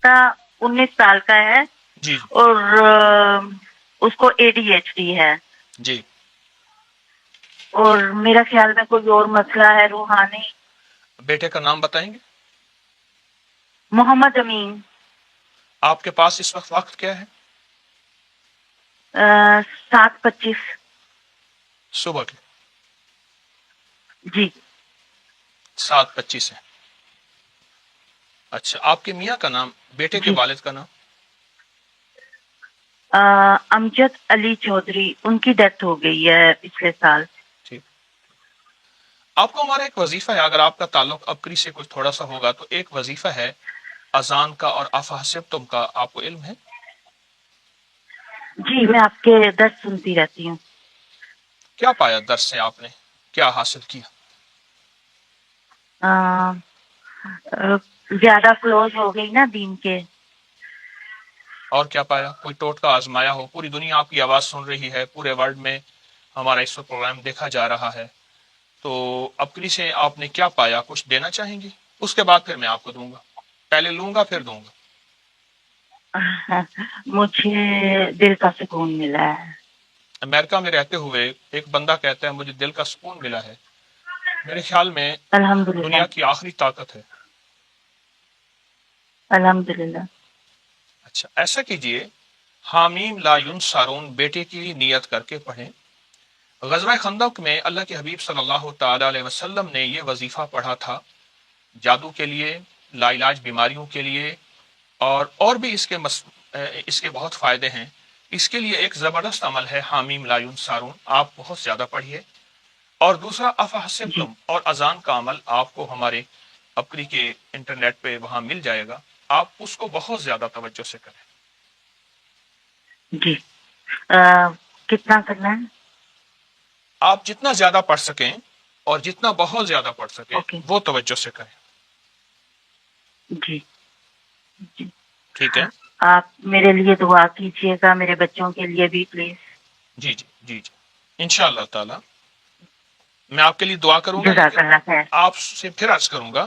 کا 19 سال کا ہے جی اور اس کو ADHD ہے جی اور میرا خیال میں کوئی اور مسئلہ ہے روحانی. بیٹے کا نام بتائیں گے؟ محمد امین. آپ کے پاس اس وقت کیا ہے؟ 7:25 صبح کے جی. 7:25 ہے. اچھا، آپ کے میاں کا نام، بیٹے کے جی والد کا نام؟ امجد علی چودھری. ان کی ڈیتھ ہو گئی ہے پچھلے سال. ٹھیک. آپ کو ہمارا ایک وظیفہ ہے، اگر آپ کا تعلق ابکری سے کچھ تھوڑا سا ہوگا تو ایک وظیفہ ہے اذان کا اور افحسبتم کا، آپ کو علم ہے؟ جی میں آپ کے درس سنتی رہتی ہوں. کیا پایا درس سے؟ آپ نے کیا حاصل کیا؟ زیادہ کلوز ہو گئی نا دین کے. اور کیا پایا؟ کوئی ٹوٹکا آزمایا ہو؟ پوری دنیا آپ کی آواز سن رہی ہے، پورے ورلڈ میں ہمارا اس وقت پروگرام دیکھا جا رہا ہے، تو ابکری سے آپ نے کیا پایا؟ کچھ دینا چاہیں گی؟ اس کے بعد پھر میں آپ کو دوں گا، پہلے لوں گا پھر دوں گا. مجھے دل کا سکون ملا ہے. امریکہ میں رہتے ہوئے ایک بندہ کہتا ہے مجھے دل کا سکون ملا ہے. میرے خیال میں الحمدللہ. دنیا کی آخری طاقت ہے. الحمدللہ. اچھا، ایسا کیجئے، حامیم لا ینصرون بیٹے کی نیت کر کے پڑھیں. غزوہ خندق میں اللہ کے حبیب صلی اللہ تعالی علیہ وسلم نے یہ وظیفہ پڑھا تھا، جادو کے لیے، لا علاج بیماریوں کے لیے، اور بھی اس کے بہت فائدے ہیں. اس کے لیے ایک زبردست عمل ہے حامیم لا ینصرون، آپ بہت زیادہ پڑھیے. اور دوسرا جی افحسبتم اور اذان کا عمل آپ کو ہمارے ابکری کے انٹرنیٹ پہ وہاں مل جائے گا، آپ اس کو بہت زیادہ توجہ سے کریں. جی. کتنا کرنا ہے؟ آپ جتنا زیادہ پڑھ سکیں اور جتنا بہت زیادہ پڑھ سکیں اوکے. وہ توجہ سے کریں. جی جی. ٹھیک ہے؟ آپ میرے لیے دعا کیجیے گا، میرے بچوں کے لیے بھی پلیز. جی جی جی جی، انشاءاللہ تعالی میں آپ کے لیے دعا کروں گا، جزاک لیکن اللہ خیر. آپ سے پھر عرض کروں گا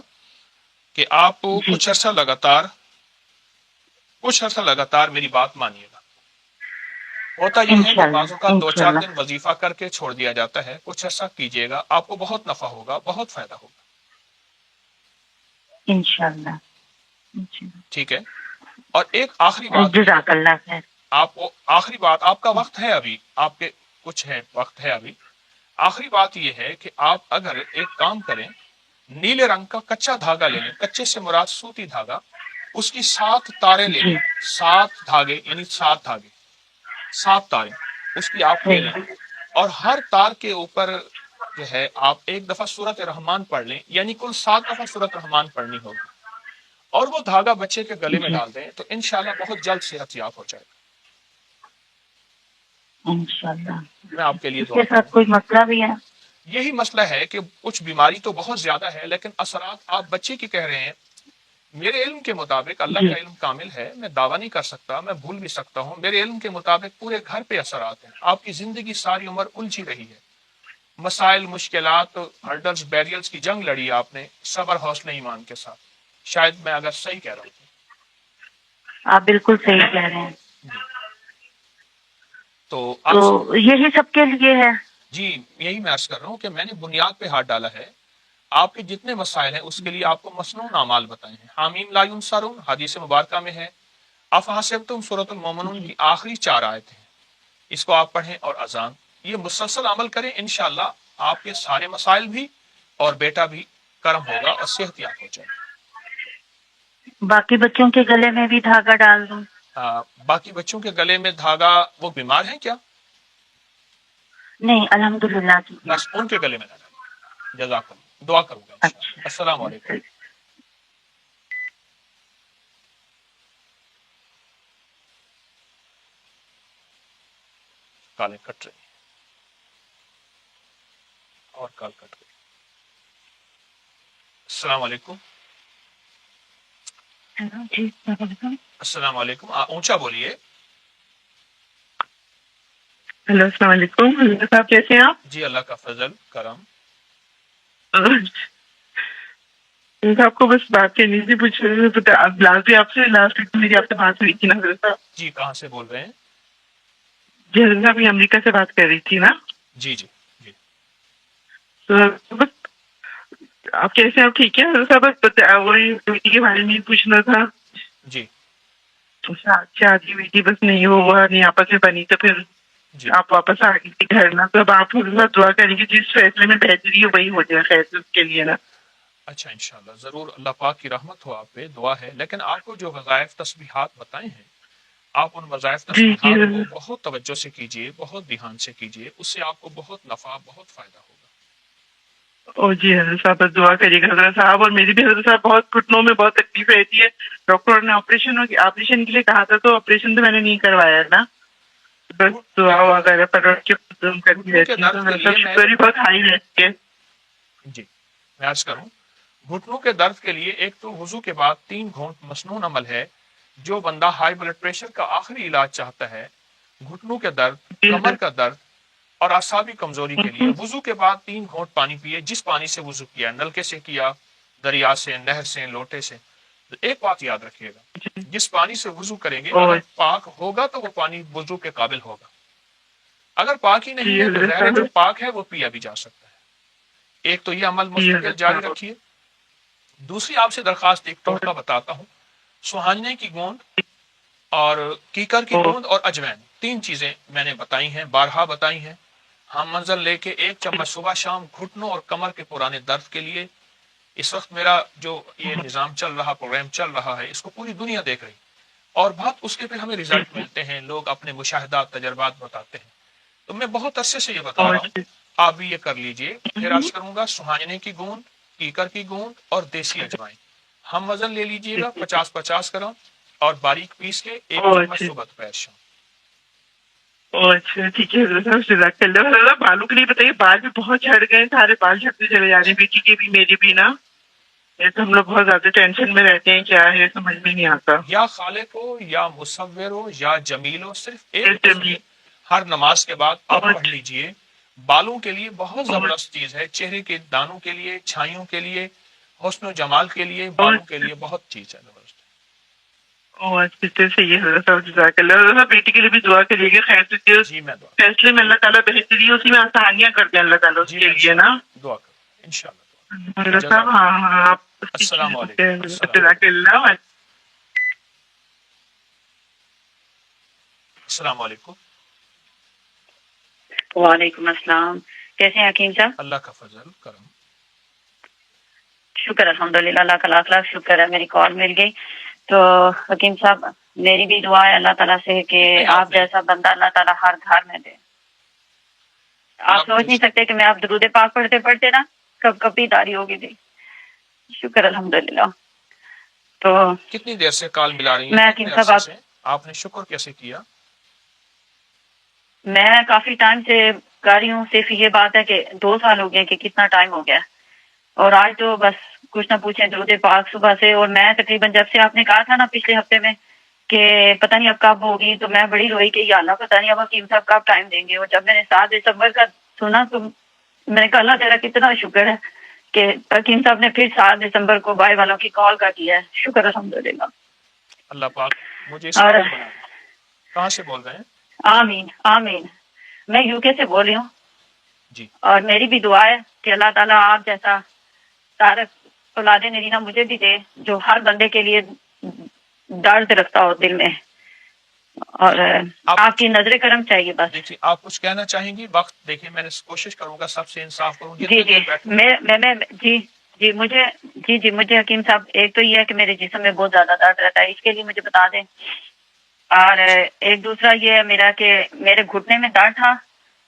کہ آپ جی کچھ عرصہ لگاتار میری بات مانیے گا. ہوتا یہ ہے کہ انشاءاللہ بعض اوقات 2-4 انشاءاللہ دن وظیفہ کر کے چھوڑ دیا جاتا ہے، کچھ عرصہ کیجیے گا، آپ کو بہت نفع ہوگا، بہت فائدہ ہوگا. انشاءاللہ. ٹھیک ہے؟ اور ایک آخری بات بھی، جزاک اللہ خیر. آخری بات، آپ کا وقت ہے ابھی، آپ کے کچھ ہے وقت ہے ابھی. آخری بات یہ ہے کہ آپ اگر ایک کام کریں، نیلے رنگ کا کچا دھاگا لے لیں، کچے سے مراد سوتی دھاگا، اس کی 7 تاریں لے جی لیں. 7 دھاگے یعنی 7 دھاگے، 7 تاریں اس کی آپ لے لیں. صحیح. اور ہر تار کے اوپر جو ہے آپ ایک دفعہ سورت رحمان پڑھ لیں، یعنی کل 7 دفعہ سورت رحمان پڑھنی ہوگی. اور وہ دھاگا بچے کے گلے میں جی ڈال دیں تو انشاءاللہ بہت جلد صحت یاب ہو جائے گا. انشاءاللہ. میں آپ کے لیے اس کے دعا کروں ساتھ کوئی مسئلہ بھی ہے؟ گا. یہی مسئلہ ہے کہ کچھ بیماری تو بہت زیادہ ہے، لیکن اثرات آپ بچے کی کہہ رہے ہیں. میرے علم کے مطابق، اللہ جی کا علم کامل ہے، میں دعویٰ نہیں کر سکتا، میں بھول بھی سکتا ہوں، میرے علم کے مطابق پورے گھر پہ اثرات ہیں. آپ کی زندگی ساری عمر الجھی رہی ہے، مسائل، مشکلات، ہرڈلز، بیریئرز کی جنگ لڑی آپ نے صبر، حوصلہ، ایمان کے ساتھ. شاید میں اگر صحیح کہہ رہا ہوں. آپ بالکل صحیح کہہ رہے ہیں. جی. تو تو آپ، یہی سب کے لیے ہے. جی یہی میں عرض کر رہا ہوں کہ میں نے بنیاد پہ ہاتھ ڈالا ہے. آپ کے جتنے مسائل ہیں اس کے لیے آپ کو مسنون اعمال بتائے ہیں. حامیم لا ینصرون حدیث مبارکہ میں ہے. افحسبتم سورۃ المومنون جی کی آخری 4 آیتیں ہیں، اس کو آپ پڑھیں. اور اذان، یہ مسلسل عمل کریں، انشاءاللہ آپ کے سارے مسائل بھی اور بیٹا بھی کرم ہوگا اور صحت یاب ہو جائے. باقی بچوں کے گلے میں بھی دھاگا ڈال دوں؟ باقی بچوں کے گلے میں دھاگا، وہ بیمار ہیں کیا؟ نہیں الحمدللہ ٹھیک ہے. بس ان کے گلے میں نہ ڈالیں. جزاک اللہ، دعا کروں گا انشاءاللہ. السلام علیکم. اچھا. کالیں کٹ رہی اور کال کٹ گئی. السلام علیکم. جی السلام علیکم. السلام علیکم. اونچا بولیے. ہیلو السلام علیکم. حضرت صاحب کیسے ہیں آپ؟ جی اللہ کا فضل کرم. آپ کو بس بات کرنی تھی، پوچھ لاسٹ ویک میری آپ سے بات ہوئی تھی نا حضرت صاحب. جی کہاں سے بول رہے ہیں؟ جی حضرت صاحب، یہ امریکہ سے بات کر رہی تھی نا. جی جی جی تو بس آپ کیسے ہیں؟ آپ ٹھیک ہے حضرت صاحب؟ بس وہی بیٹی کے بارے میں پوچھنا تھا. جی شادی بیٹی بس نہیں ہوا، نہیں آپس میں بنی، تو پھر جی آپ واپس آ گئی تھی گھر نا. تو اب آپ حضرت صاحب دعا کریں گے جس فیصلے میں بہتری ہو وہی ہو جائے خیر اس کے لیے نا. اچھا انشاءاللہ ضرور، اللہ پاک کی رحمت ہو آپ پہ، دعا ہے. لیکن آپ کو جو وظائف تسبیحات بتائے ہیں، آپ ان وظائف جی جی تسبیحات کو بہت توجہ سے کیجئے، بہت دھیان سے کیجئے، اس سے آپ کو بہت نفع، بہت فائدہ ہوگا. او جی حضرت صاحب بس دعا کریے گا حضرت صاحب. اور میری بھی حضرت صاحب بہت گھٹنوں میں بہت تکلیف رہتی ہے. ڈاکٹر نے آپریشن کے لیے کہا تھا، تو آپریشن تو میں نے نہیں کروایا نا. بس دعا وغیرہ پر کے کرتی گھٹنوں کے رہتی ہوں، تو درد کے میرا لیے سب میں شکر ہی بہت ہائی رہتی ہے. جی میں عرض کروں، گھٹنوں کے درد کے لیے ایک تو وضو کے بعد 3 گھونٹ مسنون عمل ہے. جو بندہ ہائی بلڈ پریشر کا آخری علاج چاہتا ہے، گھٹنوں کے درد، جی کمر کا درد اور اعصابی کمزوری کے لیے، حضرت. وضو کے بعد 3 گھونٹ پانی پیے. جس پانی سے وضو کیا، نلکے سے کیا، دریا سے، نہر سے، لوٹے سے، تو ایک بات یاد رکھیے گا، جس پانی سے وضو کریں گے اگر اور پاک ہوگا تو وہ پانی وضو کے قابل ہوگا. اگر پاک ہی نہیں جی ہے تو حضرت ظاہر ہے صاحب. جو پاک ہے وہ پیا بھی جا سکتا ہے. ایک تو یہ عمل جی مستقل حضرت جاری صاحب. رکھیے. دوسری آپ سے درخواست ایک ٹوٹکا بتاتا ہوں. سہانجنے کی گوند اور کیکر کی گوند اور اجوین، 3 چیزیں میں نے بتائی ہیں، بارہا بتائی ہیں. ہم منزل لے کے 1 چمچ صبح شام گھٹنوں اور کمر کے پرانے درد کے لیے. اس وقت میرا جو یہ نظام چل رہا، پروگرام چل رہا ہے، اس کو پوری دنیا دیکھ رہی اور بہت اس کے پھر ہمیں رزلٹ ملتے ہیں، لوگ اپنے مشاہدات، تجربات بتاتے ہیں. تو میں بہت عرصے سے یہ بتا رہا ہوں، آپ بھی یہ کر لیجئے. پھر عرض کروں گا، سہانجنے کی گوند، کیکر کی گوند اور دیسی اجوائن. ہم وزن لے لیجئے گا 50-50 گرام اور باریک پیس کے 1 چمچ صبح دوپہر شام. اچھا ٹھیک ہے حضرت صاحب، جزاک اللہ. حضرت بالوں کے لیے بتائیے، بال بھی بہت جھڑ گئے، سارے بال جھڑتے چلے جا رہے ہیں، بیٹی کے بھی میری بھی نا. یہ تو ہم لوگ بہت زیادہ ٹینشن میں رہتے ہیں، کیا ہے سمجھ میں نہیں آتا. یا خالق ہو یا مصور ہو یا جمیل ہو، صرف ایک یہ تصویر ہر نماز کے بعد آپ اور پڑھ لیجئے. بالوں کے لیے بہت زبردست چیز ہے، چہرے کے دانوں کے لیے، چھائیوں کے لیے، حسن و جمال کے لیے، بالوں کے لیے بہت چیز ہے زبردست. اچھا صحیح ہے حضرت صاحب، جزاک اللہ. حضرت صاحب بیٹی کے لیے بھی دعا کریے گا، خیر سے جی میں دعا فیصلے میں اللہ تعالیٰ بہتری، اسی میں آسانیاں کر دیں اللہ تعالیٰ اس جی کے میں لیے نا. انشاءاللہ دعا کروں انشاءاللہ. حضرت صاحب جزاک ہاں ہاں آپ السلام علیکم. جزاک اللہ. السلام علیکم. وعلیکم السلام. کیسے ہیں حکیم صاحب؟ اللہ کا فضل کرم. شکر الحمدللہ، اللہ کا لاکھ لاکھ شکر ہے، میری کال مل گئی. تو حکیم صاحب میری بھی دعا ہے اللہ تعالیٰ سے کہ آپ جیسا بندہ اللہ تعالیٰ ہر گھر میں دے. آپ سوچ نہیں سکتے کہ میں آپ درود پاک پڑھتے پڑھتے نا کب کبھی داری ہوگی تھی. شکر الحمدللہ. تو کتنی دیر سے کال ملا رہی ہیں؟ میں کتنے حکیم صاحب عرصے سے آپ نے شکر کیسے کیا؟ میں کافی ٹائم سے کر رہی ہوں. صرف یہ بات ہے کہ 2 سال ہو گئے کہ کتنا ٹائم ہو گیا، اور آج تو بس کچھ نہ پوچھیں درود پاک صبح سے. اور میں تقریباً جب سے آپ نے کہا تھا نا پچھلے ہفتے میں کہ پتہ نہیں اب کب ہوگی، تو میں بڑی روئی کہ یا اللہ پتہ نہیں اب حکیم صاحب کب ٹائم دیں گے. اور جب میں نے 7 دسمبر کا سنا تو میں نے کہا اللہ تیرا کتنا شکر ہے کہ حکیم صاحب نے پھر 7 دسمبر کو بھائی والوں کی کال کا کیا ہے. شکر الحمدللہ. اللہ پاک مجھے اس اور قابل بنا دے. کہاں سے بول رہے ہیں؟ آمین آمین. میں یو کے سے بول رہی ہوں، جی اور میری بھی دعا ہے کہ اللہ تعالیٰ آپ جیسا طارق اولاد نرینہ مجھے بھی دے جو ہر بندے کے لیے درد رکھتا ہو دل میں. اور آپ کی نظر کرم چاہیے بس. دیکھیے آپ کچھ کہنا چاہیں گی؟ وقت دیکھیے میں نے کوشش کروں گا سب سے انصاف کروں. جی جی میں مجھے حکیم صاحب ایک تو یہ ہے کہ میرے جسم میں بہت زیادہ درد رہتا ہے، اس کے لیے مجھے بتا دیں. اور ایک دوسرا یہ ہے میرا کہ میرے گھٹنے میں درد تھا،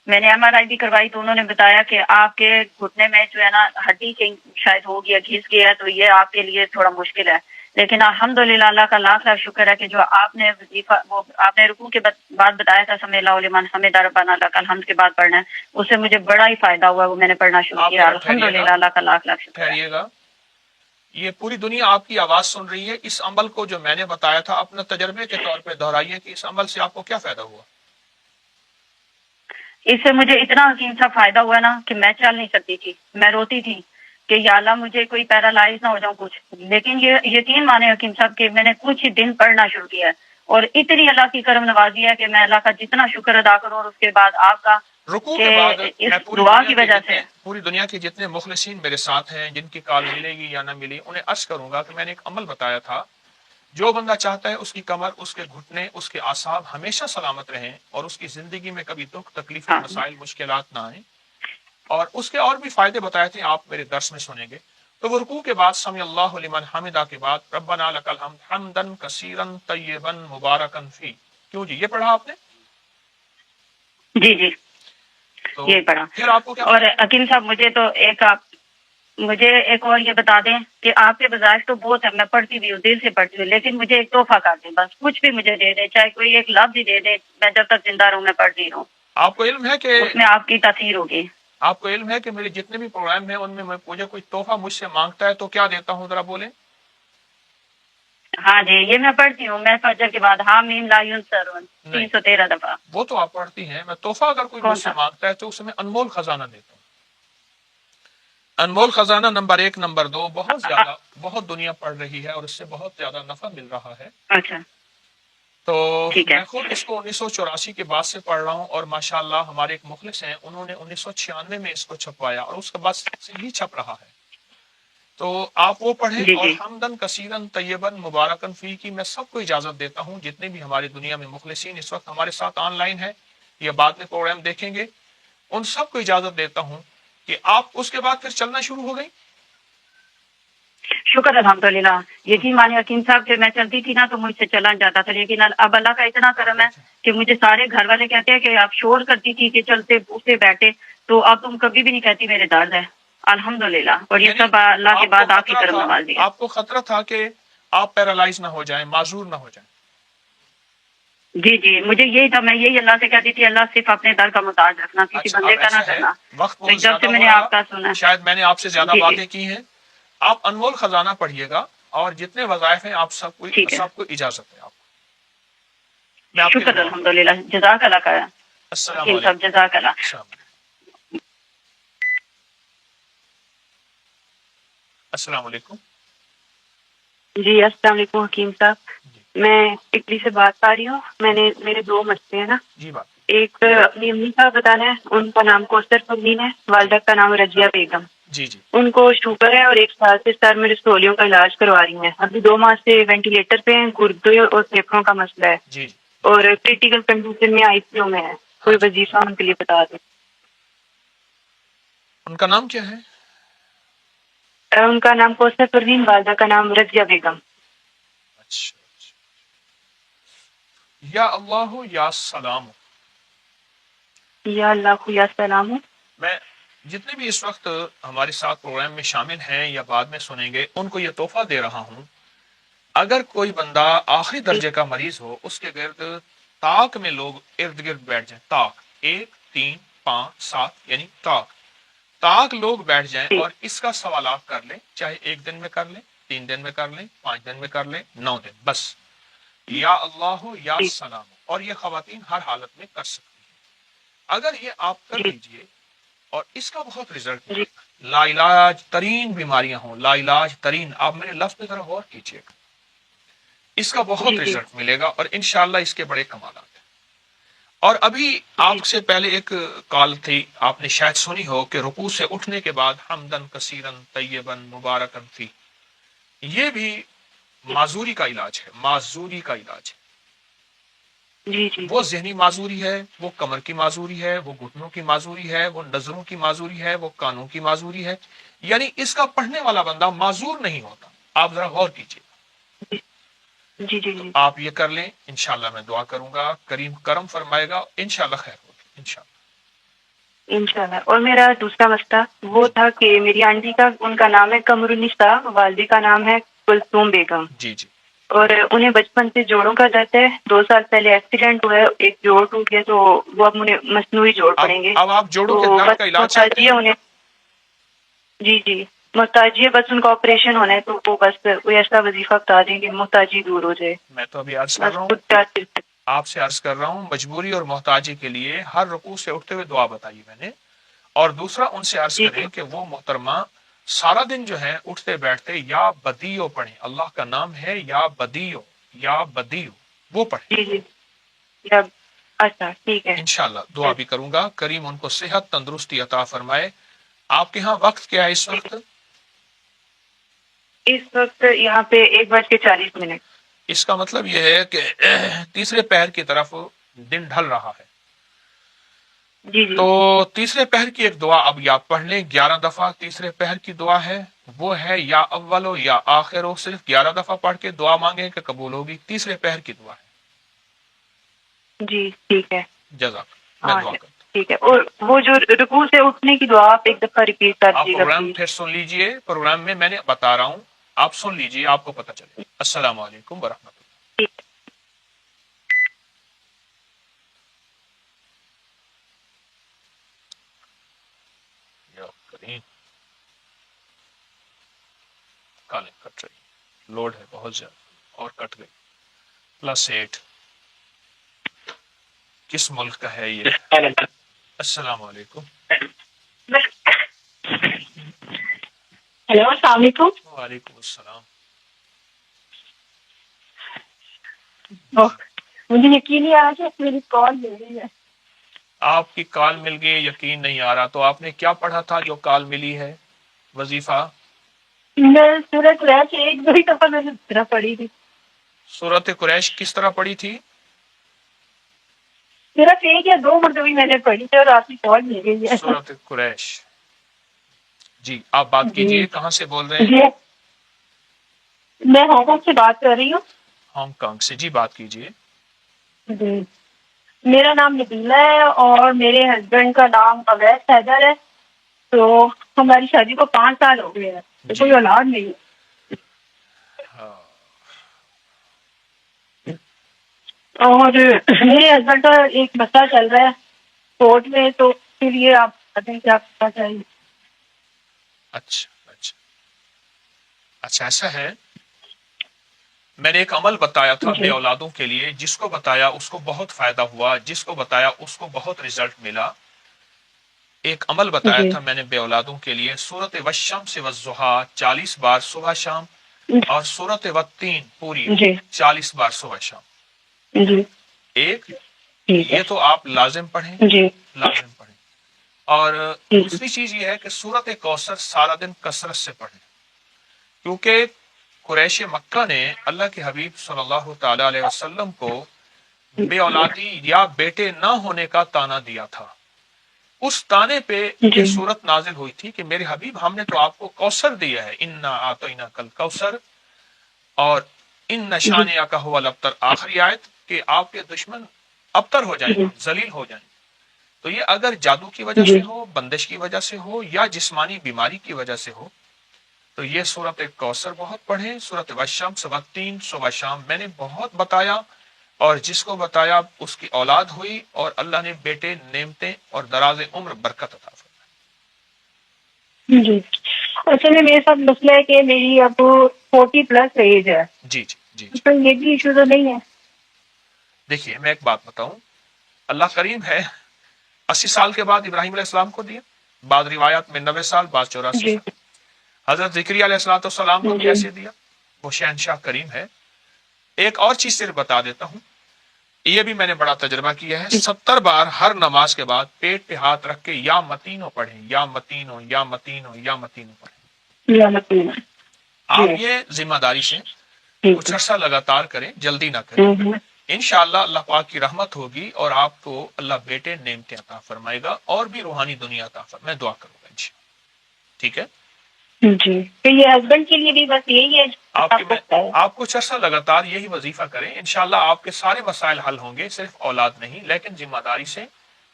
میں نے MRI بھی کروائی تو انہوں نے بتایا کہ آپ کے گھٹنے میں جو ہے نا ہڈی شاید ہو گیا، گھس گیا ہے، تو یہ آپ کے لیے تھوڑا مشکل ہے. لیکن الحمدللہ اللہ کا لاکھ لاکھ شکر ہے کہ جو آپ نے وظیفہ وہ آپ نے رکوع کے بعد بتایا تھا سمیع اللہ لمن حمدہ ربنا لک الحمد کے بعد پڑھنا ہے، اس سے مجھے بڑا ہی فائدہ ہوا. وہ میں نے پڑھنا شروع کیا. الحمدللہ اللہ کا لاکھ لاکھ شکر ہے. ٹھہریے گا، یہ پوری دنیا آپ کی آواز سن رہی ہے. اس عمل کو جو میں نے بتایا تھا اپنے تجربے کے طور پہ دہرائیے کہ اس عمل سے آپ کو کیا فائدہ ہوا. اس سے مجھے اتنا حکیم صاحب فائدہ ہوا نا کہ میں چل نہیں سکتی تھی، میں روتی تھی. کہ یا اللہ مجھے کوئی پیرالائز نہ ہو جاؤں کچھ. لیکن یہ یقین مانے حکیم صاحب کہ میں نے کچھ ہی دن پڑھنا شروع کیا ہے اور اتنی اللہ کی کرم نوازی ہے کہ میں اللہ کا جتنا شکر ادا کروں. اور اس کے بعد آپ کا رکوع کہ کے بعد اس میں دعا کی وجہ سے پوری دنیا کے جتنے مخلصین میرے ساتھ ہیں جن کی کال ملے گی یا نہ ملی انہیں عرض کروں گا کہ میں نے ایک عمل بتایا تھا. جو بندہ چاہتا ہے اس کی کمر، اس کے گھٹنے، اس کے اعصاب ہمیشہ سلامت رہیں اور اس کی زندگی میں کبھی دکھ تکلیفیں ہاں مسائل مشکلات نہ آئیں. اور اس کے اور بھی فائدے بتائے تھے، آپ میرے درس میں سنیں گے. تو وہ رکوع کے بعد سمی اللہ لمن حمدہ کے بعد ربنا لک الحمد حمدا کثیرا طیبا مبارکا فی. کیوں جی یہ پڑھا آپ نے؟ جی جی تو یہ پڑھا. پھر آپ کو کیا اور حکیم صاحب مجھے ایک اور یہ بتا دیں کہ آپ کے وظائف تو بہت ہے، میں پڑھتی بھی ہوں، دل سے پڑھتی ہوں، لیکن مجھے ایک تحفہ کر دیں، بس کچھ بھی مجھے دے دیں، چاہے کوئی ایک لفظ ہی دے دیں، میں جب تک زندہ رہوں میں پڑھتی رہوں. آپ کو علم ہے کہ اس میں آپ کی تاثیر ہوگی. آپ کو علم ہے کہ میرے جتنے بھی پروگرام ہیں ان میں مجھے کوئی تحفہ مجھ سے مانگتا ہے تو کیا دیتا ہوں، ذرا بولیں. ہاں جی یہ میں پڑھتی ہوں، میں فجر کے بعد حامیم لا ینصرون 313 دفعہ. وہ تو آپ پڑھتی ہیں. میں تحفہ اگر کوئی مجھ کون سے سا؟ مانگتا ہے تو اسے میں انمول خزانہ دیتا ہوں. انمول خزانہ نمبر 1، نمبر 2 بہت زیادہ، بہت دنیا پڑھ رہی ہے اور اس سے بہت زیادہ نفع مل رہا ہے. اچھا تو ٹھیک ہے. میں خود اس کو 1984 کے بعد سے پڑھ رہا ہوں اور ماشاءاللہ ہمارے ایک مخلص ہیں انہوں نے 1996 میں اس کو چھپوایا اور اس کے بعد سے ہی چھپ رہا ہے. تو آپ وہ پڑھیں. جی اور جی حمدن کثیرن طیبن مبارکن فی کی میں سب کو اجازت دیتا ہوں، جتنے بھی ہماری دنیا میں مخلصین اس وقت ہمارے ساتھ آن لائن ہے یا بعد میں پروگرام دیکھیں گے، ان سب کو اجازت دیتا ہوں کہ آپ اس کے بعد پھر چلنا شروع ہو گئی. شکر الحمدللہ. یقین مانے حکیم صاحب جب میں چلتی تھی نا تو مجھ سے چلا جاتا تھا، لیکن اب اللہ کا اتنا کرم ہے کہ مجھے سارے گھر والے کہتے ہیں کہ آپ شور کرتی تھی کہ چلتے اٹھتے بیٹھے، تو اب تم کبھی بھی نہیں کہتی میرے درد ہے. الحمدللہ. اور یہ یعنی سب اللہ کے بعد آپ کی خطرہ کرم تھا، نوازی ہے. آپ کو خطرہ تھا کہ آپ پیرالائز نہ ہو جائیں، معذور نہ ہو جائیں. جی جی مجھے یہی تھا، میں یہی اللہ سے کہتی تھی اللہ صرف اپنے در کا محتاج رکھنا، کسی اچھا بندے اب کا نہ ایسا ہے کرنا. وقت تو بہت جب سے زیادہ میں ہو نے رہا، آپ کا سنا. شاید میں نے آپ سے زیادہ جی جی باتیں کی ہیں. آپ انمول خزانہ پڑھیے گا اور جتنے وظائف ہیں آپ ٹھیک ہے. سب کو اجازت ہے. آپ میں آپ کے لیے شکر دعا کروں. الحمدللہ. جزاک اللہ خیر. السلام حکیم صاحب علیکم. جزاک اللہ. السلام علیکم. السلام علیکم. جی السلام علیکم حکیم صاحب. جی میں اٹلی سے بات کر رہی ہوں. میرے 2 مسئلے ہیں نا. جی بات. ایک اپنی امی کا بتانا ہے، ان کا نام کوثر پروین ہے، والدہ کا نام رضیہ بیگم. جی جی ان کو شوگر ہے اور 1 سال سے سر میں رسولیوں کا علاج کروا رہی ہیں. ابھی 2 ماہ سے وینٹیلیٹر پہ ہیں. گردے اور پھیپھڑوں کا مسئلہ ہے جی جی اور کریٹیکل کنڈیشن میں ICU میں ہے. ہاں کوئی جی. وظیفہ ان کے لیے بتا دیں. ان کا نام کیا ہے؟ ان کا نام کوثر پروین، والدہ کا نام رضیہ بیگم. اچھا یا اللہ یا سلام. یا اللہ یا سلام. میں جتنے بھی اس وقت ہمارے ساتھ پروگرام میں شامل ہیں یا بعد میں سنیں گے ان کو یہ تحفہ دے رہا ہوں، اگر کوئی بندہ آخری درجے کا مریض ہو اس کے گرد طاق میں لوگ ارد گرد بیٹھ جائیں. طاق 1 3 5 7 یعنی طاق لوگ بیٹھ جائیں اور اس کا سوالات کر لیں، چاہے 1 دن میں کر لیں، 3 دن میں کر لیں، 5 دن میں کر لیں، 9 دن، بس یا اللہ یا سلام. اور یہ خواتین ہر حالت میں کر سکتی ہیں. اگر یہ آپ کر لیجئے اور اس کا بہت رزلٹ ملے گا. لا علاج ترین بیماریاں ہوں، لا علاج ترین، آپ میرے لفظ پہ ذرا غور کیجیے گا، اس کا بہت رزلٹ ملے گا اور انشاءاللہ اس کے بڑے کمالات ہیں. اور ابھی آپ سے پہلے ایک کال تھی، آپ نے شاید سنی ہو کہ رکوع سے اٹھنے کے بعد حمدن کثیرن طیبن مبارکن فی، یہ بھی معذوری کا علاج ہے. معذوری کا علاج ہے. جی جی وہ ذہنی معذوری ہے، وہ کمر کی معذوری ہے، وہ گھٹنوں کی معذوری ہے، وہ نظروں کی معذوری ہے، وہ کانوں کی معذوری ہے. یعنی اس کا پڑھنے والا بندہ معذور نہیں ہوتا. آپ ذرا غور کیجیے. جی جی تو جی آپ یہ کر لیں، انشاءاللہ میں دعا کروں گا، کریم کرم فرمائے گا، انشاءاللہ خیر ہوگی انشاءاللہ. انشاءاللہ. اور میرا دوسرا مسئلہ وہ تھا کہ میری آنٹی کا، ان کا نام ہے قمر النساء، والدی کا نام ہے کلثوم بیگم. جی جی اور انہیں بچپن سے جوڑوں کا درد ہے. 2 سال پہلے ایکسیڈنٹ ہوا ہے، ایک جوڑ ٹوٹ گیا تو وہ اب انہیں مصنوعی جوڑ پڑیں گے. اب آپ جوڑوں تو کے درد بس کا علاج چاہتے محتاجی ہے ہیں؟ انہیں. جی جی محتاجی ہے، بس ان کا آپریشن ہونا ہے تو وہ بس کوئی ایسا وظیفہ بتا دیں کہ محتاجی دور ہو جائے. میں تو ابھی عرض کر بس رہا ہوں، خود چاہتے. آپ سے عرض کر رہا ہوں، مجبوری اور محتاجی کے لیے ہر رکوع سے اٹھتے ہوئے دعا بتائی میں نے. اور دوسرا ان سے عرض جی کریں کہ وہ محترمہ سارا دن جو ہے اٹھتے بیٹھتے یا بدیو پڑھیں، اللہ کا نام ہے یا بدیو، یا بدیو، وہ پڑھیں. جی جی جب اچھا ٹھیک ہے. انشاءاللہ دعا بھی کروں گا، کریم ان کو صحت تندرستی عطا فرمائے. آپ کے ہاں وقت کیا ہے اس وقت؟ اس وقت یہاں پہ 1:40. اس کا مطلب یہ ہے کہ تیسرے پہر کی طرف دن ڈھل رہا ہے. جی جی تو تیسرے پہر کی ایک دعا اب یا پڑھ لیں 11 دفعہ. تیسرے پہر کی دعا ہے وہ ہے یا اول ہو یا آخر ہو، صرف 11 دفعہ پڑھ کے دعا مانگیں کہ قبول ہوگی. تیسرے پہر کی دعا ہے. جی ٹھیک ہے. جزاک میں ہاں دعا کرتا ہوں. ٹھیک ہے. اور وہ جو رکوع سے اٹھنے کی دعا آپ ایک دفعہ ریپیٹ کر آپ دیجیے گا پروگرام پلیز. پھر سن لیجئے، پروگرام میں میں نے بتا رہا ہوں، آپ سن لیجئے، آپ کو پتہ چلے. السلام علیکم ورحمۃ اللہ. ٹھیک ہے. یا کریم کالیں کٹ رہی، لوڈ ہے بہت زیادہ اور کٹ گئی. +8 کس ملک کا ہے یہ؟ السلام علیکم. ہیلو السلام علیکم. وعلیکم السلام. مجھے یقین نہیں آ رہا کہ میری کال مل رہی ہے. آپ کی کال مل گئی، یقین نہیں آ رہا. تو آپ نے کیا پڑھا تھا جو کال ملی ہے؟ وظیفہ میں سورۃ قریش ایک دو ہی دفعہ میں نے طرح پڑھی تھی. سورۃ قریش کس طرح پڑھی تھی؟ صرف ایک یا دو مرتبہ میں نے پڑھی تھی اور آپ کی کال مل گئی ہے. سورۃ قریش. جی آپ بات جی کیجئے، کہاں سے بول رہے ہیں؟ جی میں ہانگ کانگ سے بات کر رہی ہوں. ہانگ کانگ سے. جی بات کیجئے. جی میرا نام نبیلہ ہے اور میرے ہسبینڈ کا نام اویس حیدر ہے. تو ہماری شادی کو 5 سال ہو گئے ہیں تو جی کوئی اولاد نہیں ہے. ہاں. اور میرے ہسبینڈ کا ایک مسئلہ چل رہا ہے کورٹ میں، تو پھر یہ آپ بتائیں ہیں کیا کرنا چاہیے. اچھا اچھا اچھا ایسا ہے. میں نے ایک عمل بتایا تھا بے جی اولادوں کے لیے، جس کو بتایا اس کو بہت فائدہ ہوا، جس کو بتایا اس کو بہت رزلٹ ملا. ایک عمل بتایا جی تھا میں نے بے اولادوں کے لیے، سورۃ والشمس والضحیٰ 40 بار صبح شام، اور سورۃ والتین پوری جی 40 بار صبح شام. جی ایک ٹھیک ہے. یہ تو آپ لازم پڑھیں، جی لازم پڑھیں. اور جی دوسری چیز یہ ہے کہ سورۃ کوثر سارا دن کثرت سے پڑھیں، کیونکہ قریش مکہ نے اللہ کے حبیب صلی اللہ تعالی علیہ وسلم کو بے اولادی یا بیٹے نہ ہونے کا تانا دیا تھا. اس تانے پہ یہ جی صورت نازل ہوئی تھی کہ میرے حبیب ہم نے تو آپ کو کوثر دیا ہے، انا اعطیناک الکوثر، اور ان نشانیہ کا هو الابتر، آخری آیت کہ آپ کے دشمن ابتر ہو جائیں گے، ذلیل ہو جائیں گے. تو یہ اگر جادو کی وجہ جی سے ہو، بندش کی وجہ سے ہو، یا جسمانی بیماری کی وجہ سے ہو، تو یہ سورۃ کوثر بہت پڑھیں. سورۃ والشمس والتین صبح شام میں نے بہت بتایا، اور جس کو بتایا اس کی اولاد ہوئی، اور اللہ نے بیٹے، نعمتیں اور دراز عمر برکت عطا فرمائی. جی. اصل میں میرے ساتھ مسئلہ ہے کہ میری اب 40+ ایج ہے، جی جی جی جی تو یہ بھی ایشو تو نہیں ہے. دیکھیے میں ایک بات بتاؤں، اللہ کریم ہے. 80 سال کے بعد ابراہیم علیہ السلام کو دیا، بعض روایات میں 90 سال، بعض 84 جی سال. حضرت ذکری علیہ السلام کو بھی جی ایسے دیا. وہ شہنشاہ کریم ہے. ایک اور چیز صرف بتا دیتا ہوں، یہ بھی میں نے بڑا تجربہ کیا ہے. 70 بار ہر نماز کے بعد پیٹ پہ ہاتھ رکھ کے یا متینو پڑھیں، یا متینو، یا متینو، یا متینو پڑھیں. یا مطلب آپ جی یہ ذمہ داری سے ٹھیک کچھ ہے. عرصہ لگاتار کریں، جلدی نہ کریں. انشاءاللہ اللہ پاک کی رحمت ہوگی اور آپ کو اللہ بیٹے نعمتیں عطا فرمائے گا، اور بھی روحانی دنیا عطا فرمائے. میں دعا کروں گا انشاءاللہ. ٹھیک ہے. جی تو یہ ہسبینڈ کے لیے بھی بس یہی ہے آپ آپ کو پتہ ہے. آپ کچھ عرصہ لگاتار یہی وظیفہ کریں، انشاءاللہ آپ کے سارے مسائل حل ہوں گے، صرف اولاد نہیں، لیکن ذمہ داری سے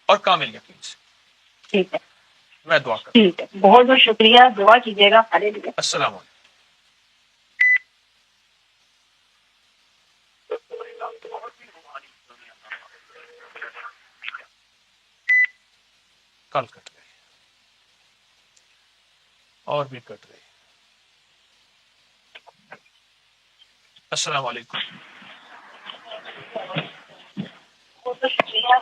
اور کامل یقین سے. ٹھیک ہے. میں دعا کروں. ٹھیک ہے. بہت بہت شکریہ. دعا کیجیے گا ہمارے لیے. السلام علیکم. کل کٹ گئی اور بھی کٹ گئی. السلام علیکم. بہت بہت شکریہ.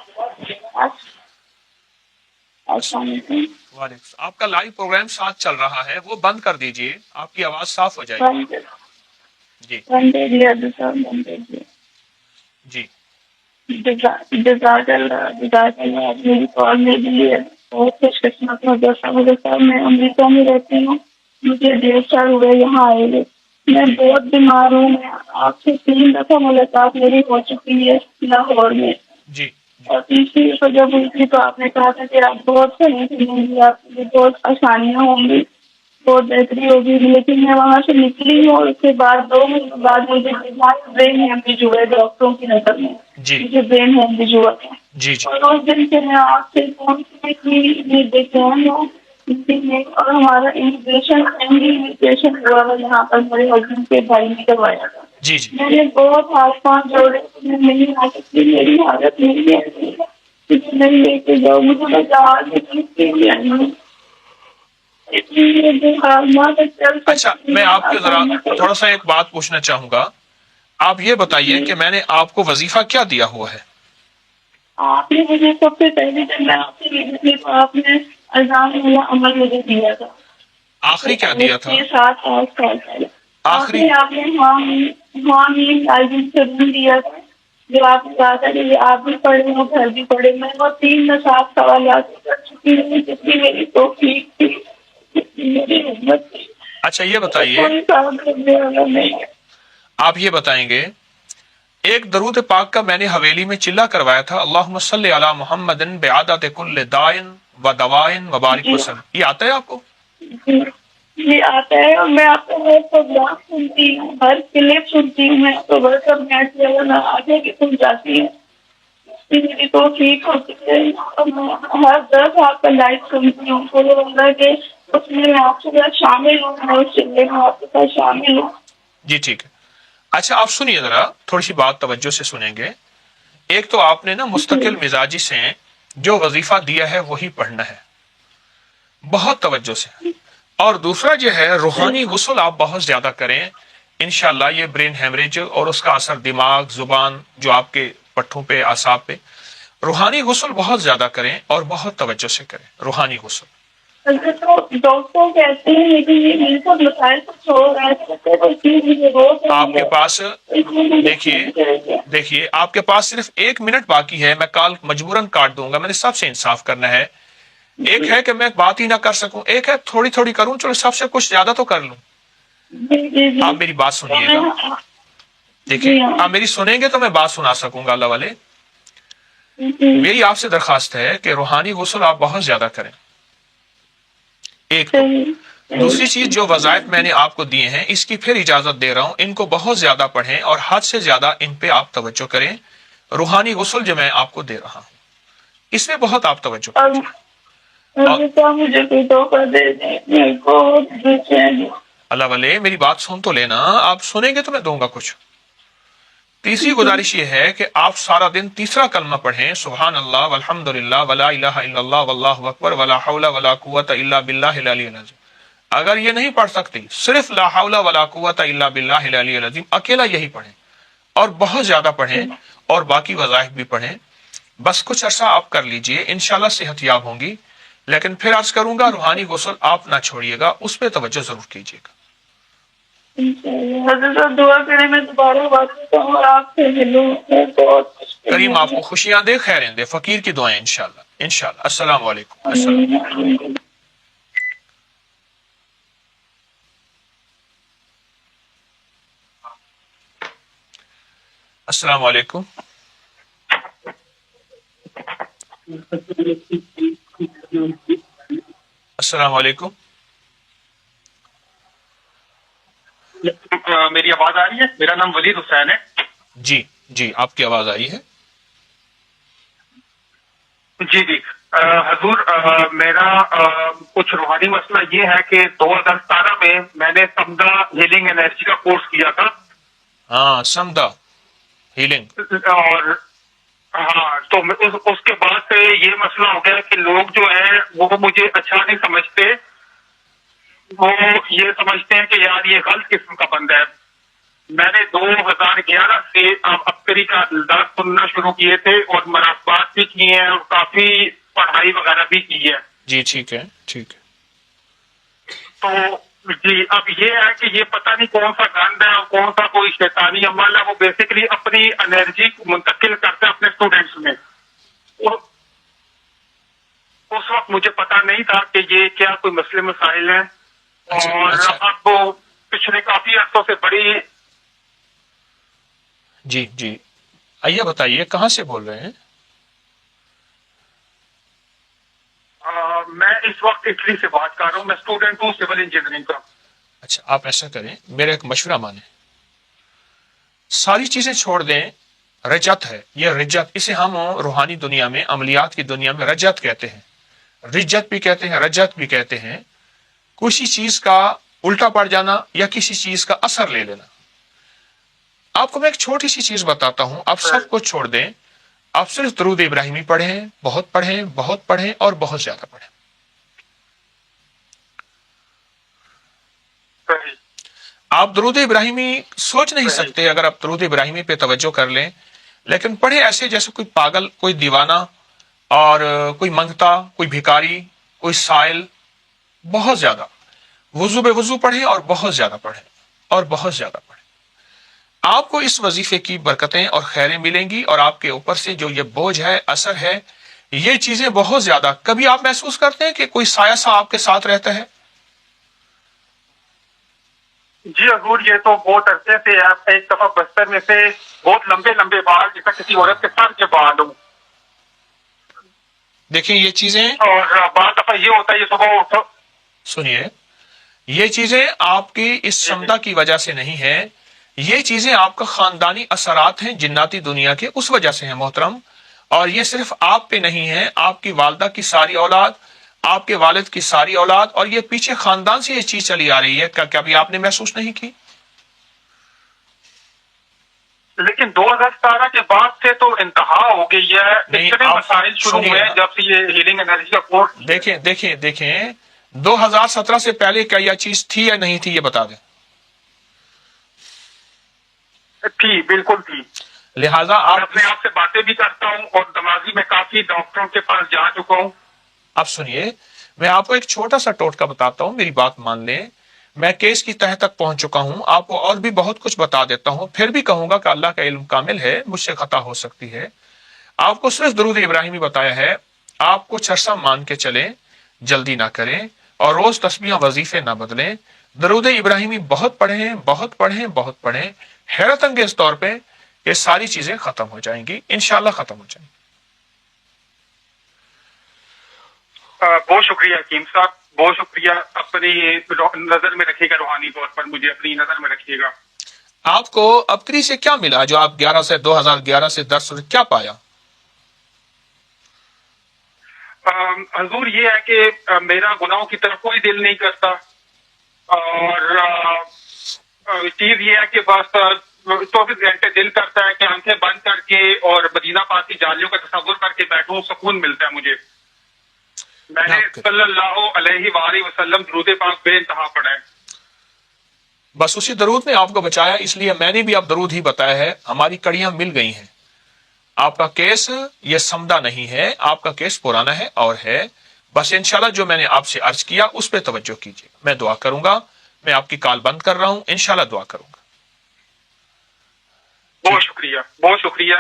السلام علیکم. وعلیکم السلام. آپ کا لائیو پروگرام ساتھ چل رہا ہے، وہ بند کر دیجئے، آپ کی آواز صاف ہو جائے گی. جی بندے دیا دوسرا بندے دیا. جی جزاک اللہ. آپ میری کال لے لیے، بہت خوش قسمت ہوں. صاحب میں امریکہ میں رہتی ہوں، مجھے 1.5 سال ہوئے یہاں آئے ہوئے. میں بہت بیمار ہوں. میں آپ سے 3 دفعہ ملاقات میری ہو چکی ہے لاہور میں، جی اور تیسری دفعہ جب ہوئی تھی تو آپ نے کہا تھا کہ آپ بہت صحیح کریں گی، آپ کو بہت آسانیاں ہوں گی، بہت بہتری ہوگی. لیکن میں وہاں سے نکلی ہوں اور اس کے بعد 2 مہینے بعد مجھے برین ہیمریج ہوا ہے ڈاکٹروں کی نظر میں. جی مجھے برین ہیمریج ہوا ہے. جی جی اور اس دن سے میں آپ سے فون کی بےچین ہوں. اور ہمارا امیگریشن ہوا ہے یہاں پر میرے ہسبینڈ کے بھائی نے کروایا تھا. جی جی میں نے بہت ہاتھ پاؤں جوڑے، میں نہیں آ سکتی، میری حالت نہیں ہے، مجھے نہیں لے کے جاؤ، مجھے بتا اچھا، میں آپ کے ذرا تھوڑا سا ایک بات پوچھنا چاہوں گا. آپ یہ بتائیے کہ میں نے آپ کو وظیفہ کیا دیا ہوا ہے؟ آپ نے مجھے سب سے پہلے جب میں آپ سے ملی تھی تو آپ نے اذان والا عمل مجھے دیا تھا. آخری کیا دیا تھا؟ 7-8 سال پہلے آخری آپ نے ضرور دیا تھا، جو آپ نے کہا تھا کہ آپ بھی پڑھے ہو گھر بھی پڑھے. میں وہ 3 سوالات کر چکی ہوں، جتنی میری توفیق تھی، جتنی میری ہمت تھی، اچھا یہ بتائیے، کوئی کام کرنے والا نہیں ہے. آپ یہ بتائیں گے، ایک درود پاک کا میں نے حویلی میں چلا کروایا تھا، اللہم صلی علی محمد بعدد کل دائن و دوائن و بارک وسلم، یہ آتا ہے آپ کو؟ جی آتا ہے، اور میں آپ کو ہر پروگرام سنتی ہوں، ہر کلپ سنتی ہوں. میں تو ورک اپ نیٹ لیول آگے کی سن جاتی ہوں. میری توفیق ہوتی ہے، اور میں ہر 10 آپ کا لائف سنتی ہوں. کوئی ہوگا کہ اس میں آپ کے ساتھ شامل ہوں، میں اس چلے میں آپ کے ساتھ شامل ہوں. جی ٹھیک ہے. اچھا آپ سنیے ذرا، تھوڑی سی بات توجہ سے سنیں گے. ایک تو آپ نے نا مستقل مزاجی سے جو وظیفہ دیا ہے وہی پڑھنا ہے، بہت توجہ سے. اور دوسرا جو ہے روحانی غسل آپ بہت زیادہ کریں. انشاءاللہ یہ برین ہیمریج اور اس کا اثر دماغ، زبان، جو آپ کے پٹھوں پہ، اعصاب پہ، روحانی غسل بہت زیادہ کریں اور بہت توجہ سے کریں روحانی غسل. تو ڈاکٹر کہتے ہیں لیکن یہ میرے ساتھ مسائل کچھ ہو رہا ہے. آپ کے پاس دیکھیے آپ کے پاس صرف 1 منٹ باقی ہے. میں کال مجبوراً کاٹ دوں گا، میں نے سب سے انصاف کرنا ہے. ایک ہے کہ میں بات ہی نہ کر سکوں، ایک ہے تھوڑی تھوڑی کروں، چلو سب سے کچھ زیادہ تو کر لوں. آپ میری بات سنیے گا، دیکھیں آپ میری سنیں گے تو میں بات سنا سکوں گا. اللہ والے، میری آپ سے درخواست ہے کہ روحانی غسل آپ بہت زیادہ کریں. ایک تو دوسری چیز، جو وظائف میں نے آپ کو دیے ہیں اس کی پھر اجازت دے رہا ہوں، ان کو بہت زیادہ پڑھیں اور حد سے زیادہ ان پہ آپ توجہ کریں. روحانی غسل جو میں آپ کو دے رہا ہوں اس میں بہت آپ توجہ کریں. اللہ والے میری بات سن تو لینا، آپ سنیں گے تو میں دوں گا کچھ. تیسری گزارش یہ ہے کہ آپ سارا دن تیسرا کلمہ پڑھیں، سبحان اللہ والحمد للہ ولا الہ الا اللہ واللہ اکبر ولا حول ولا قوت الا باللہ العلی العظیم. اگر یہ نہیں پڑھ سکتی، صرف لا حول ولا قوت الا باللہ العلی العظیم اکیلا یہی پڑھیں، اور بہت زیادہ پڑھیں اور باقی وظائف بھی پڑھیں. بس کچھ عرصہ آپ کر لیجئے، انشاءاللہ صحت یاب ہوں گی. لیکن پھر عرض کروں گا روحانی غسل آپ نہ چھوڑیے گا، اس پہ توجہ ضرور کیجیے گا. حضرت دعا کریں میں دوبارہ بات کرتا ہوں اور آپ سے ملوں. کریم آپ کو خوشیاں دے، خیریں دے، فقیر کی دعائیں انشاءاللہ انشاءاللہ. السلام علیکم. السلام. السلام علیکم. السلام علیکم. میری آواز آ رہی ہے؟ میرا نام ولید حسین ہے. جی جی آپ کی آواز آئی ہے. جی جی حضور، میرا کچھ روحانی مسئلہ یہ ہے کہ 2017 میں نے سمدہ ہیلنگ انرجی کا کورس کیا تھا. ہاں سمدہ ہیلنگ. اور ہاں تو اس کے بعد سے یہ مسئلہ ہو گیا کہ لوگ جو ہیں وہ مجھے اچھا نہیں سمجھتے، وہ یہ سمجھتے ہیں کہ یار یہ غلط قسم کا بندہ ہے. میں نے 2011 سے اب کا انداز سننا شروع کیے تھے اور مراقبات بھی کیے ہیں اور کافی پڑھائی وغیرہ بھی کی ہے. جی ٹھیک ہے ٹھیک ہے. تو جی اب یہ ہے کہ یہ پتہ نہیں کون سا گند ہے اور کون سا کوئی شیطانی عمل ہے. وہ بیسیکلی اپنی انرجی منتقل کرتے ہیں اپنے اسٹوڈینٹس میں. اس وقت مجھے پتا نہیں تھا کہ یہ کیا کوئی مسئلے مسائل ہیں. اور اب وہ پچھلے کافی عرصوں سے بڑی. جی جی آئیے بتائیے کہاں سے بول رہے ہیں؟ میں اس وقت اٹلی سے بات کر رہا ہوں. میں اسٹوڈنٹ ہوں سول انجینئرنگ کا. اچھا آپ ایسا کریں میرا ایک مشورہ مانیں, ساری چیزیں چھوڑ دیں. رجت ہے یہ رجت, اسے ہم روحانی دنیا میں عملیات کی دنیا میں رجت کہتے ہیں. رجت بھی کہتے ہیں رجت بھی کہتے ہیں. کسی چیز کا الٹا پڑ جانا یا کسی چیز کا اثر لے لینا. آپ کو میں ایک چھوٹی سی چیز بتاتا ہوں, آپ سب کو چھوڑ دیں, آپ صرف درود ابراہیمی پڑھیں, بہت پڑھیں بہت پڑھیں اور بہت زیادہ پڑھیں. آپ درود ابراہیمی سوچ نہیں سکتے اگر آپ درود ابراہیمی پہ توجہ کر لیں, لیکن پڑھیں ایسے جیسے کوئی پاگل, کوئی دیوانہ, اور کوئی منگتا, کوئی بھکاری, کوئی سائل. بہت زیادہ وضو بے وضو پڑھیں اور بہت زیادہ پڑھیں اور بہت زیادہ پڑھیں. آپ کو اس وظیفے کی برکتیں اور خیریں ملیں گی, اور آپ کے اوپر سے جو یہ بوجھ ہے, اثر ہے, یہ چیزیں بہت زیادہ. کبھی آپ محسوس کرتے ہیں کہ کوئی سایہ سا آپ کے ساتھ رہتا ہے؟ جی حضور یہ تو بہت عرصے سے ہے. ایک دفعہ بستر میں سے بہت لمبے لمبے بال جیسا کسی عورت کے سر کے بال ہوں. دیکھیں یہ چیزیں, اور بعض دفعہ یہ ہوتا ہے یہ صبح اٹھو. سنیے, یہ چیزیں آپ کی اس سمدہ کی وجہ سے نہیں ہے, یہ چیزیں آپ کا خاندانی اثرات ہیں جناتی دنیا کے, اس وجہ سے ہیں محترم. اور یہ صرف آپ پہ نہیں ہے, آپ کی والدہ کی ساری اولاد, آپ کے والد کی ساری اولاد, اور یہ پیچھے خاندان سے یہ چیز چلی آ رہی ہے. کیا کبھی آپ نے محسوس نہیں کی؟ لیکن 2017 کے بعد سے تو انتہا ہو گئی ہے. نہیں, اتنے آپ مسائل شروع سنیے ہوئے نا. جب سے یہ ہیلنگ انرجی کا کورس. دیکھیں 2017 سے پہلے کیا یہ چیز تھی یا نہیں تھی, یہ بتا دیں. تھی, بالکل تھی. لہذا اور آپ اپنے آپ سے باتیں بھی کرتا ہوں, اور دماغی میں کافی ڈاکٹروں کے پاس جا چکا ہوں. آپ سنیے, میں آپ کو ایک چھوٹا سا ٹوٹکا بتاتا ہوں, میری بات مان لیں. میں کیس کی تہہ تک پہنچ چکا ہوں, آپ کو اور بھی بہت کچھ بتا دیتا ہوں, پھر بھی کہوں گا کہ اللہ کا علم کامل ہے, مجھ سے خطا ہو سکتی ہے. آپ کو صرف درود ابراہیمی بتایا ہے. آپ کچھ عرصہ مان کے چلیں, جلدی نہ کریں, اور روز تسبیح وظیفے نہ بدلیں. درود ابراہیمی بہت پڑھیں بہت پڑھیں بہت پڑھیں. حیرت انگیز طور پہ یہ ساری چیزیں ختم ہو جائیں گی, انشاءاللہ ختم ہو جائیں گی. بہت شکریہ حکیم صاحب, بہت شکریہ. اپنی نظر میں رکھیے گا, روحانی طور پر مجھے اپنی نظر میں رکھیے گا. آپ کو ابتری سے کیا ملا جو آپ 2011 سے درس کیا پایا؟ حضور یہ ہے کہ میرا گناہوں کی طرف کوئی دل نہیں کرتا, اور چیز یہ ہے کہ بس 24 گھنٹے دل کرتا ہے کہ آنکھیں بند کر کے اور مدینہ پاک کی جالیوں کا تصور کر کے بیٹھوں, سکون ملتا ہے مجھے. میں نے صلی اللہ علیہ وآلہ وسلم درود پاک بے انتہا پڑھا ہے. بس اسی درود نے آپ کو بچایا, اس لیے میں نے بھی اب درود ہی بتایا ہے. ہماری کڑیاں مل گئی ہیں. آپ کا کیس یہ سمدہ نہیں ہے, آپ کا کیس پرانا ہے اور ہے. بس انشاءاللہ جو میں نے آپ سے عرض کیا اس پہ توجہ کیجیے. میں دعا کروں گا, میں آپ کی کال بند کر رہا ہوں, انشاءاللہ دعا کروں گا. بہت شکریہ, بہت شکریہ.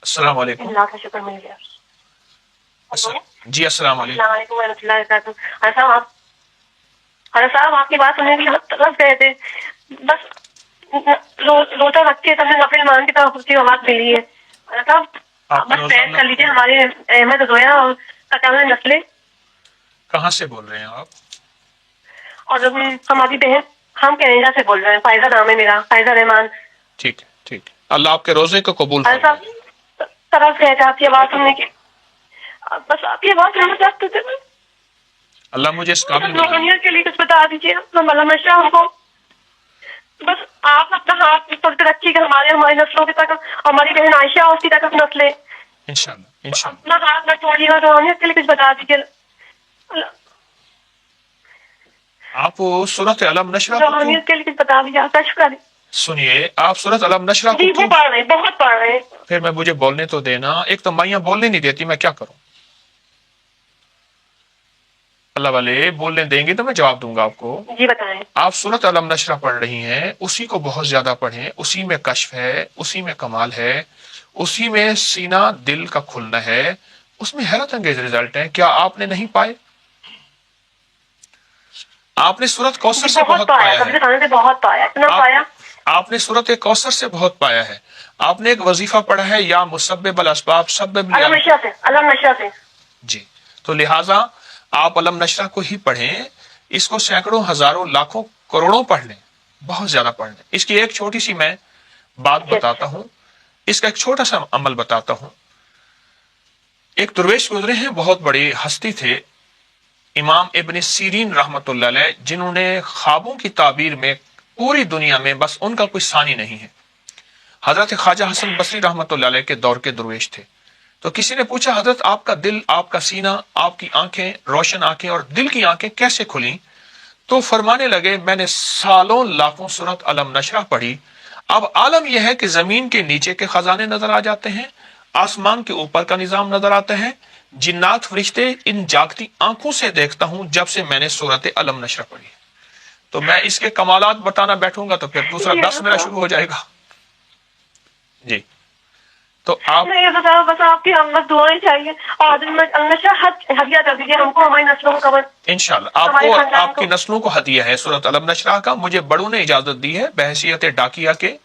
السلام علیکم. اللہ کا شکر مل گیا. جی السلام علیکم. السلام علیکم ورحمۃ اللہ وبرکاتہ. حضرت صاحب آپ کی بات سننے کے لیے ترس گئے تھے. بس روزہ رکھ کے تمہیں نفل مان کی طرف اس کی آواز ملی ہے. حضرت صاحب بس پیش کر لیجیے ہمارے احمد زویا اور قطع نسلیں. کہاں سے بول رہے ہیں آپ؟ اور ہماری بہن, ہم کینیڈا سے بول رہے ہیں. فائزہ نام ہے میرا, فائزہ رحمان. ٹھیک ہے ٹھیک ہے, اللہ آپ کے روزے کو قبول حضرت فرمائے. صاحب ترس گئے تھے آپ کی آواز سننے کے. بس آپ کی آواز سننا چاہتے تھے. اللہ مجھے اس قابل بنائے. روحانیت کے لیے کچھ بتا دیجیے ہم علامہ شاہ ہم کو. بس آپ اپنا ہاتھ پکڑ کے رکھیے گا ہماری نسلوں کے تک, ہماری بہن عائشہ اس کی تک نسلیں. انشاءاللہ انشاءاللہ. اپنا ہاتھ نہ چھوڑیے گا, روحانیت کے لیے کچھ بتا دیجیے. آپ سورۃ علم نشرہ روحانیت کے لیے کچھ بتا دیجیے. آپ کا شکر ہے. سنیے آپ سورۃ الم نشرہ کو جی وہ کیوں پڑھ رہے ہیں، بہت پڑھ رہے ہیں. پھر میں مجھے بولنے تو دینا. ایک تو مائیاں بولنے نہیں دیتی، میں کیا کروں؟ اللہ والے بولنے دیں گے تو میں جواب دوں گا آپ کو. جی بتائیں. آپ سورۃ الم نشرہ پڑھ رہی ہیں، اسی کو بہت زیادہ پڑھیں، اسی میں کشف ہے، اسی میں کمال ہے، اسی میں سینہ دل کا کھلنا ہے، اس میں حیرت انگیز رزلٹ ہے. کیا آپ نے نہیں پائے؟ آپ نے سورۃ کوثر جی سے بہت بہت پایا، پایا سب ہے. سے کھانے سے بہت پایا، اتنا پایا. آپ نے سورۃ کوثر سے بہت پایا ہے. آپ نے ایک وظیفہ پڑھا ہے، یا مسبب الاسباب سبب لی. علم نشہ سے، علم نشہ سے. جی، تو لہٰذا آپ علم نشرہ کو ہی پڑھیں. اس کو سینکڑوں ہزاروں لاکھوں کروڑوں پڑھ لیں، بہت زیادہ پڑھ لیں. اس کی ایک چھوٹی سی میں بات بتاتا ہوں، اس کا ایک چھوٹا سا عمل بتاتا ہوں. ایک درویش گزرے ہیں، بہت بڑی ہستی تھے، امام ابن سیرین رحمۃ اللہ علیہ، جنہوں نے خوابوں کی تعبیر میں پوری دنیا میں بس ان کا کوئی ثانی نہیں ہے. حضرت خواجہ حسن بصری رحمۃ اللہ علیہ کے دور کے درویش تھے. تو کسی نے پوچھا، حضرت آپ کا دل، آپ کا سینہ، آپ کی آنکھیں، روشن آنکھیں اور دل کی آنکھیں کیسے کھلیں؟ تو فرمانے لگے، میں نے سالوں لاکھوں سورۃ الم نشرہ پڑھی. اب عالم یہ ہے کہ زمین کے نیچے کے خزانے نظر آ جاتے ہیں، آسمان کے اوپر کا نظام نظر آتا ہے. جنات فرشتے ان جاگتی آنکھوں سے دیکھتا ہوں جب سے میں نے سورۃ الم نشرہ پڑھی. تو میں اس کے کمالات بتانا بیٹھوں گا تو پھر دوسرا درس میرا شروع ہو جائے گا. جی، تو آپ نہیں بس آپ کی ہم بس دعائیں چاہیے، اور نشہ ہدیہ کر دیجیے ہم کو، ہماری نسلوں کو کور. انشاءاللہ آپ کو، آپ کی نسلوں کو ہدیہ ہے سورۃ الم نشرہ کا. مجھے بڑوں نے اجازت دی ہے بحیثیت ڈاکیہ کے.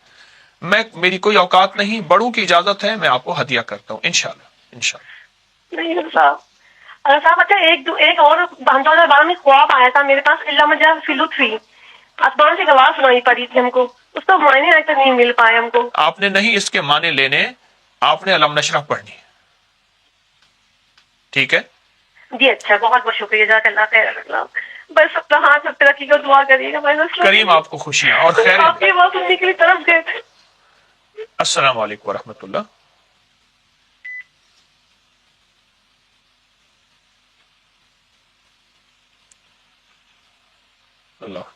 میری کوئی اوقات نہیں، بڑوں کی اجازت ہے، میں آپ کو ہدیہ کرتا ہوں انشاءاللہ. انشاءاللہ. نہیں صاحب، صاحب اچھا ایک اور 2012 میں خواب آیا تھا میرے پاس، اللہ مجھے فی لطفی آسمان سے آواز سنائی پڑی تھی ہم کو، اس کا معنی آج تک نہیں مل پائے ہم کو. آپ نے نہیں اس کے معنی لینے، آپ نے الم نشرہ پڑھنی ہے. ٹھیک ہے جی اچھا، بہت بہت شکریہ، جزاک اللہ خیر. بس اپنا ہاتھ سب ترقی کا دعا کریے گا. کریم آپ کو خوشیاں اور خیر. آپ کی بات سننے کے لیے طرف گئے تھے. السلام علیکم ورحمۃ اللہ. اللہ.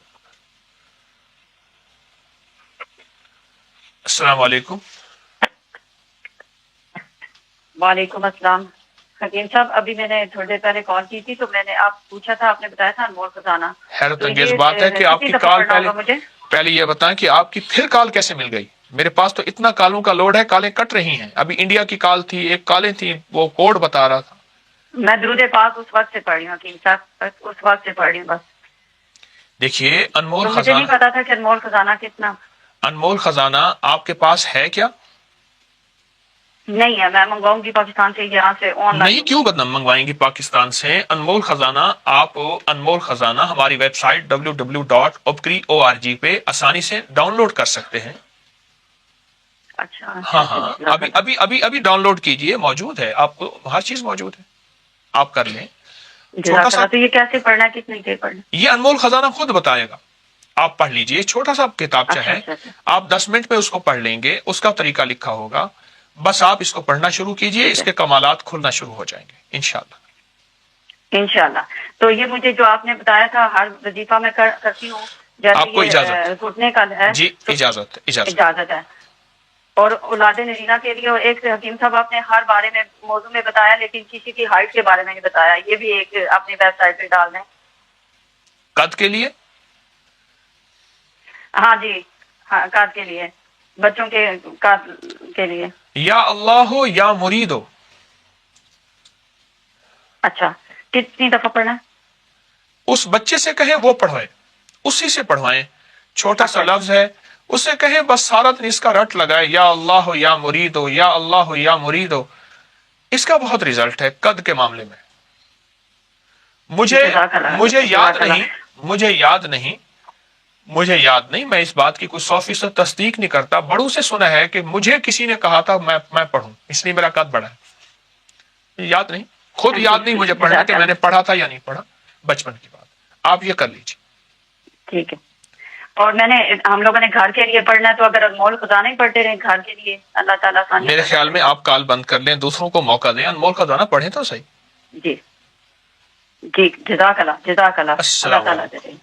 السلام علیکم. وعلیکم السلام. حکیم صاحب، ابھی میں نے تھوڑی دیر پہلے کال کی تھی تو میں نے آپ پوچھا تھا، آپ نے بتایا تھا انمول خزانہ. حیرت تو انگیز یہ بات ہے کہ آپ کتنی کی دفعہ کال پڑھنا ہوگا مجھے؟ پہلے یہ بتائیں کہ آپ کی پھر کال کیسے مل گئی؟ میرے پاس تو اتنا کالوں کا لوڈ ہے، کالیں کٹ رہی ہیں. ابھی انڈیا کی کال تھی، ایک کالیں تھی، وہ کوڈ بتا رہا تھا. میں درود پاک اس وقت سے پڑھ رہی ہوں حکیم صاحب، اس وقت سے پڑھ رہی ہوں بس. دیکھیے انمول تو مجھے نہیں خزانہ، پتا تھا کہ انمول خزانہ کتنا. انمول خزانہ آپ کے پاس ہے کیا؟ نہیں ہے، میں منگواؤں گی پاکستان سے، یہاں سے آن لائن. نہیں، کیوں بدنام منگوائیں گی پاکستان سے؟ انمول خزانہ آپ انمول خزانہ ہماری ویب سائٹ www.opkri.org پہ آسانی سے ڈاؤن لوڈ کر سکتے ہیں. اچھا ہاں، ابھی ڈاؤن لوڈ کیجئے، موجود ہے، آپ کو ہر چیز موجود ہے، آپ کر لیں. چھوٹا سا، تو یہ کیسے پڑھنا ہے، کتنی دیر پڑھنا ہے؟ یہ انمول خزانہ خود بتائے گا، آپ پڑھ لیجئے. چھوٹا سا کتابچہ ہے، آپ 10 منٹ میں اس کو پڑھ لیں گے، اس کا طریقہ لکھا ہوگا. بس آپ اس کو پڑھنا شروع کیجئے، اس کے کمالات کھلنا شروع ہو جائیں گے انشاءاللہ. انشاءاللہ. تو یہ مجھے جو آپ نے بتایا تھا ہر وظیفہ میں کرتی ہوں، جیسے آپ کو یہ اجازت؟ گھٹنے کا ہے. جی تو اجازت ہے. اور اولاد نرینہ کے لیے، اور ایک حکیم صاحب آپ نے ہر بارے میں موضوع میں بتایا، لیکن کسی کی ہائٹ کے بارے میں نہیں بتایا. یہ بھی ایک اپنی ویب سائٹ پہ ڈال دیں. قد کے لیے؟ ہاں جی، ہاں، قد کے لیے، بچوں کے قد کے لیے. یا اللہ ہو یا مرید ہو. اچھا، کتنی دفعہ پڑھنا ہے؟ اس بچے سے کہیں وہ پڑھوائے، اسی سے پڑھوائیں. چھوٹا سا لفظ ہے، اسے کہیں بس سارا دن اس کا رٹ لگائے، یا اللہ ہو یا مرید ہو، یا اللہ ہو یا مرید ہو. اس کا بہت رزلٹ ہے قد کے معاملے میں. مجھے یاد نہیں، میں اس بات کی کوئی 100% تصدیق نہیں کرتا. بڑوں سے سنا ہے کہ مجھے کسی نے کہا تھا میں پڑھوں، اس لیے میرا قد بڑھا ہے. یاد نہیں، خود یاد نہیں مجھے پڑھنا کہ میں نے پڑھا تھا یا نہیں پڑھا، بچپن کی بات. آپ یہ کر لیجیے. ٹھیک ہے. اور ہم لوگوں نے گھر کے لیے پڑھنا ہے، تو اگر انمول خزانہ ہی پڑھتے رہے گھر کے لیے، اللہ تعالیٰ آسانی. میرے خیال میں آپ کال بند کر لیں، دوسروں کو موقع دیں، انمول خزانہ پڑھیں تو صحیح. جی جی، جزاک اللہ، جزاک اللہ. اللہ السلام تعالیٰ علیکم. دے.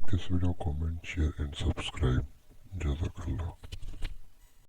This video, comment, share and subscribe. Jazakallah.